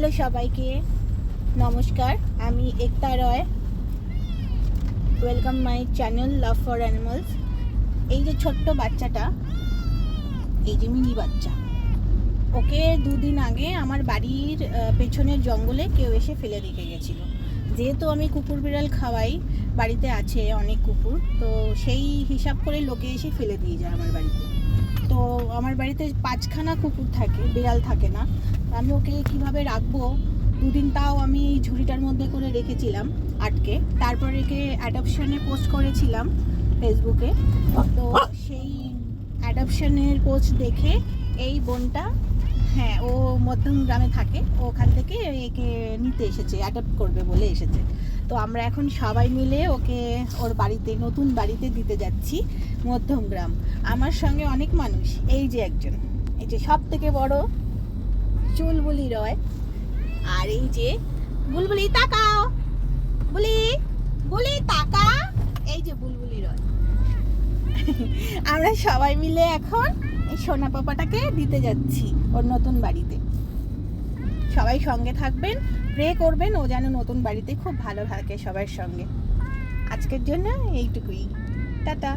Hello সবাইকে, নমস্কার। আমি Ekta Roy. Welcome my channel love for animals. এই যে ছোট্ট বাচ্চাটা, এই যে মিনি বাচ্চা, ওকে দুদিন আগে আমার বাড়ির পেছনের জঙ্গলে কেউ এসে ফেলে রেখে গেছিলো। যেহেতু আমি কুকুর বিড়াল খাওয়াই, বাড়িতে আছে অনেক কুকুর, তো সেই হিসাব করে লোকে এসে ফেলে দিয়ে যায় আমার বাড়িতে। তো আমার বাড়িতে 5খানা কুকুর থাকে, বিড়াল থাকে না। আমি ওকে কিভাবে রাখবো, দুদিন তাও আমি এই ঝুড়িটার মধ্যে করে রেখেছিলাম আটকে। তারপর একে অ্যাডপশনে পোস্ট করেছিলাম ফেসবুকে। তো সেই অ্যাডপশনের পোস্ট দেখে এই বোনটা, হ্যাঁ, ও মধ্যম গ্রামে থাকে, ওখান থেকে একে নিতে এসেছে, অ্যাডপ্ট করবে বলে এসেছে। তো আমরা এখন সবাই মিলে ওকে ওর বাড়িতে, নতুন বাড়িতে দিতে যাচ্ছি, মধ্যম গ্রাম। আমার সঙ্গে অনেক মানুষ, এই যে একজন, এই যে সব থেকে বড় চুলবুলি রয়, আর এই যে বুলবুলি, তাকাও বুলি, বুলি তাকা, এই যে বুলবুলি রয়। আমরা সবাই মিলে এখন এই সোনা পাপাটাকে দিতে যাচ্ছি ওর নতুন বাড়িতে। সবাই সঙ্গে থাকবেন, প্রে করবেন ও যেন নতুন বাড়িতে খুব ভালো থাকে সবার সঙ্গে। আজকের জন্য এইটুকুই, টাটা।